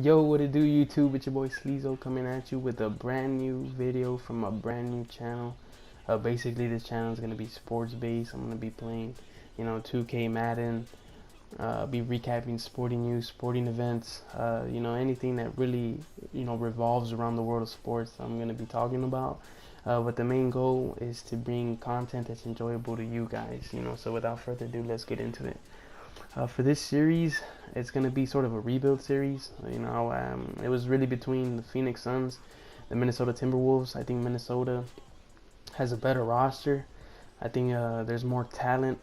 Yo, what it do, YouTube? It's your boy Sleezo coming at you with a brand new video from a brand new channel. Basically, this channel is gonna be sports based. I'm gonna be playing, 2K Madden. Be recapping sporting news, sporting events. Anything that really, revolves around the world of sports. I'm gonna be talking about. But the main goal is to bring content that's enjoyable to you guys. So without further ado, let's get into it. For this series, it's going to be sort of a rebuild series. It was really between the Phoenix Suns, the Minnesota Timberwolves. I think Minnesota has a better roster. I think there's more talent,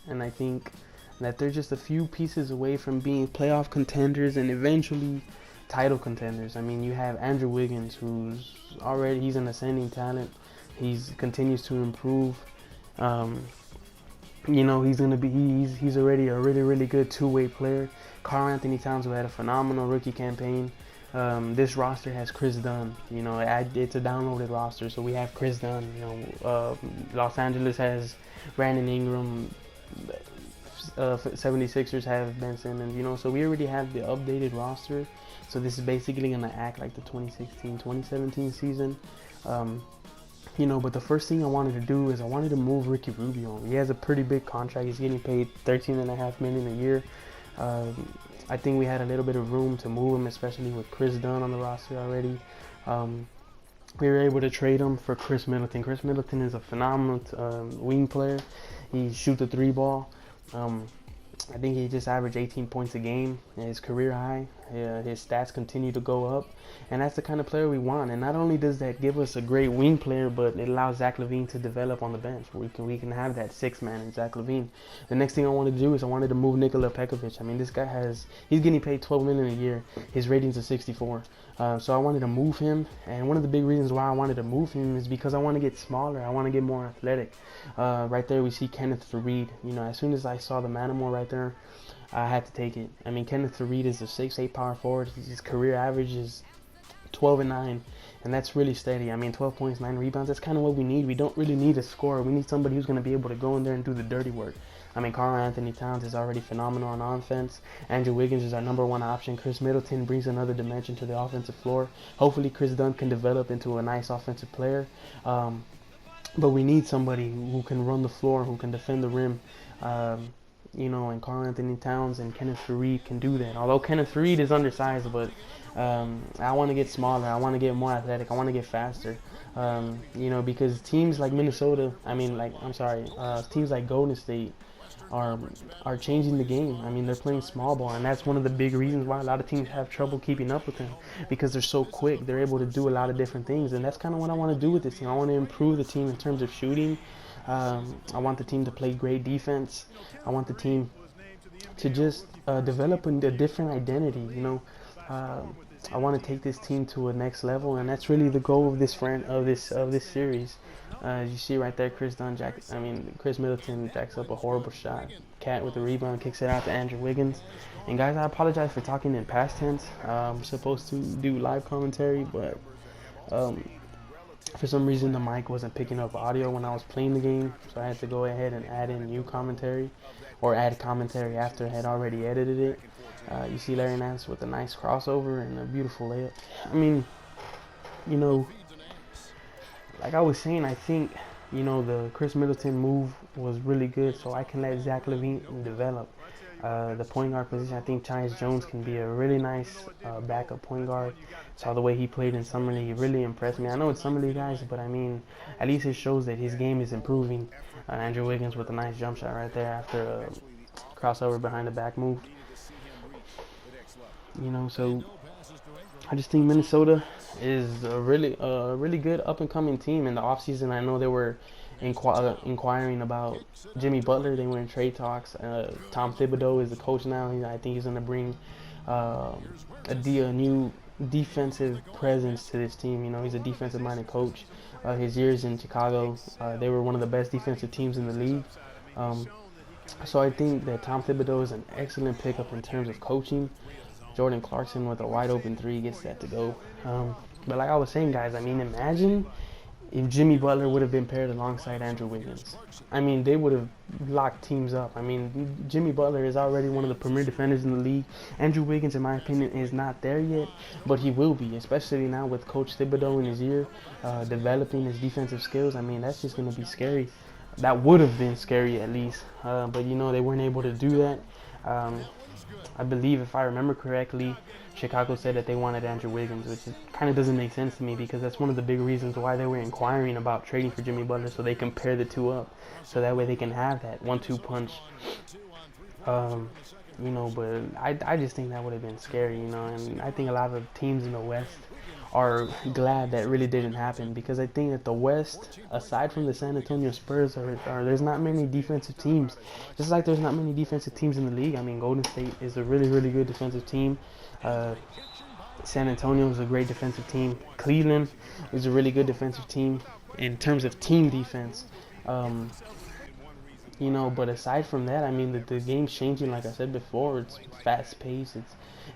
and I think that they're just a few pieces away from being playoff contenders and eventually title contenders. I mean, you have Andrew Wiggins, he's an ascending talent. He's continues to improve. He's already a really good two-way player. Karl Anthony Towns, who had a phenomenal rookie campaign. This roster has Chris Dunn. It's a downloaded roster, so we have Chris Dunn. Los Angeles has Brandon Ingram. 76ers have Ben Simmons. So we already have the updated roster. So this is basically gonna act like the 2016-2017 season. But the first thing I wanted to do is I wanted to move Ricky Rubio. He has a pretty big contract. He's getting paid $13.5 million a year. I think we had a little bit of room to move him, especially with Chris Dunn on the roster already. We were able to trade him for Chris Middleton. Chris Middleton is a phenomenal wing player. He shoots the three ball. I think he just averaged 18 points a game, his career high. His stats continue to go up, and that's the kind of player we want. And not only does that give us a great wing player, but it allows Zach LaVine to develop on the bench. We can have that six man in Zach LaVine. The next thing I wanted to do is I wanted to move Nikola Pekovic. I mean, this guy he's getting paid $12 million a year. His rating's a 64. So I wanted to move him, and one of the big reasons why I wanted to move him is because I want to get smaller. I want to get more athletic. Right there we see Kenneth Faried. As soon as I saw the Manamore right there, I had to take it. I mean, Kenneth Faried is a 6'8" power forward. His career average is 12-9, and that's really steady. I mean, 12 points, 9 rebounds. That's kind of what we need. We don't really need a scorer. We need somebody who's going to be able to go in there and do the dirty work. I mean, Karl Anthony Towns is already phenomenal on offense. Andrew Wiggins is our number one option. Chris Middleton brings another dimension to the offensive floor. Hopefully, Chris Dunn can develop into a nice offensive player. But we need somebody who can run the floor, who can defend the rim. And Karl Anthony Towns and Kenneth Faried can do that. Although Kenneth Faried is undersized, but I want to get smaller. I want to get more athletic. I want to get faster. Because teams like Minnesota, teams like Golden State are changing the game. I mean, they're playing small ball, and that's one of the big reasons why a lot of teams have trouble keeping up with them, because they're so quick. They're able to do a lot of different things, and that's kind of what I want to do with this team. I want to improve the team in terms of shooting. I want the team to play great defense. I want the team to just develop a different identity. I want to take this team to a next level, and that's really the goal of this series. As you see right there, Chris Middleton jacks up a horrible shot. Cat with the rebound kicks it out to Andrew Wiggins. And guys, I apologize for talking in past tense. I'm supposed to do live commentary, but for some reason the mic wasn't picking up audio when I was playing the game, so I had to go ahead and add in new commentary, or add commentary after I had already edited it. You see Larry Nance with a nice crossover and a beautiful layup. I mean, like I was saying, I think, the Chris Middleton move was really good, so I can let Zach LaVine develop. The point guard position, I think Tyus Jones can be a really nice backup point guard. Saw the way he played in Summer League. He really impressed me. I know it's Summer League, guys, but I mean, at least it shows that his game is improving. Andrew Wiggins with a nice jump shot right there after a crossover behind the back move. So I just think Minnesota is a really good up-and-coming team. In the offseason, I know they were inquiring about Jimmy Butler. They were in trade talks. Tom Thibodeau is the coach now. I think he's going to bring a new defensive presence to this team. He's a defensive-minded coach. His years in Chicago, they were one of the best defensive teams in the league. So I think that Tom Thibodeau is an excellent pickup in terms of coaching. Jordan Clarkson with a wide open three gets that to go. But like I was saying, guys, I mean, imagine if Jimmy Butler would have been paired alongside Andrew Wiggins. I mean, they would have locked teams up. I mean, Jimmy Butler is already one of the premier defenders in the league. Andrew Wiggins, in my opinion, is not there yet, but he will be, especially now with Coach Thibodeau in his ear, developing his defensive skills. I mean, that's just going to be scary. That would have been scary at least, but you know, they weren't able to do that. Um, I believe, if I remember correctly, Chicago said that they wanted Andrew Wiggins, which kind of doesn't make sense to me because that's one of the big reasons why they were inquiring about trading for Jimmy Butler, so they can pair the two up, so that way they can have that 1-2 punch. Um, you know, but I just think that would have been scary, you know, and I think a lot of teams in the West are glad that really didn't happen because I think that the West, aside from the San Antonio Spurs, there's not many defensive teams. Just like there's not many defensive teams in the league. I mean, Golden State is a really, really good defensive team. Uh, San Antonio is a great defensive team. Cleveland is a really good defensive team in terms of team defense. Um, you know, but aside from that, I mean, the game's changing. Like I said before, it's fast paced.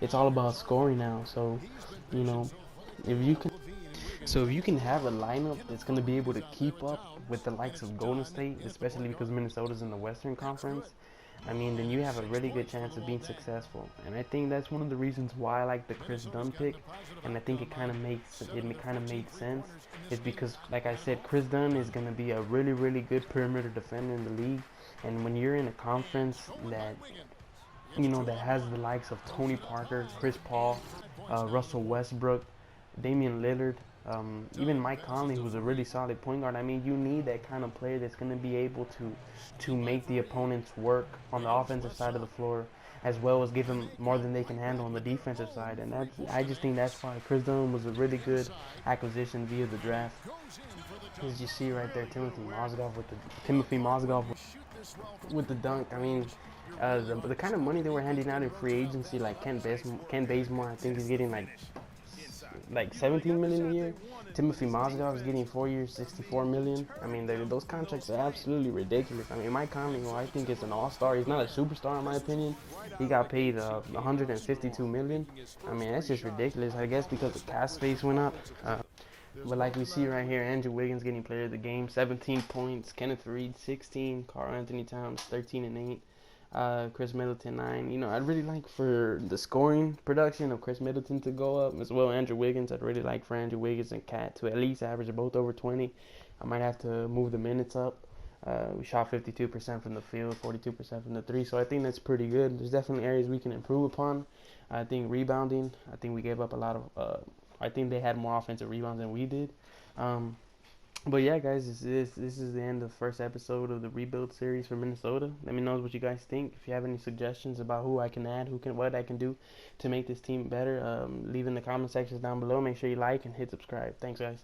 It's all about scoring now. So, you know, if you can if you can have a lineup that's going to be able to keep up with the likes of Golden State, especially because Minnesota's in the Western Conference, I mean, then you have a really good chance of being successful. And I think that's one of the reasons why I like the Chris Dunn pick, and I think it kind of made sense. Is because, like I said, Chris Dunn is going to be a really, really good perimeter defender in the league. And when you're in a conference that, you know, that has the likes of Tony Parker, Chris Paul, Russell Westbrook, Damian Lillard, even Mike Conley, who's a really solid point guard. I mean, you need that kind of player that's going to be able to make the opponents work on the offensive side of the floor, as well as give them more than they can handle on the defensive side. And I just think that's why Chris Dunn was a really good acquisition via the draft. As you see right there, Timothy Mozgov with the dunk. I mean, the kind of money they were handing out in free agency, like Ken Bazemore, I think he's getting like 17 million a year. Timothy Mozgov is getting 4 years, 64 million. I mean, those contracts are absolutely ridiculous. I mean, Mike Conley, who I think is an all-star, he's not a superstar in my opinion. He got paid 152 million. I mean, that's just ridiculous. I guess because the cap space went up. But like we see right here, Andrew Wiggins getting player of the game, 17 points. Kenneth Reed, 16. Karl Anthony Towns, 13 and 8. Chris Middleton 9. You know, I'd really like for the scoring production of Chris Middleton to go up as well. Andrew Wiggins, I'd really like for Andrew Wiggins and Cat to at least average both over 20. I might have to move the minutes up. We shot 52% from the field, 42% from the three, so I think that's pretty good. There's definitely areas we can improve upon. I think rebounding, I think we gave up a lot of. I think they had more offensive rebounds than we did. But yeah, guys, this is the end of the first episode of the rebuild series for Minnesota. Let me know what you guys think. If you have any suggestions about who I can add, what I can do to make this team better, leave in the comment sections down below. Make sure you like and hit subscribe. Thanks, guys.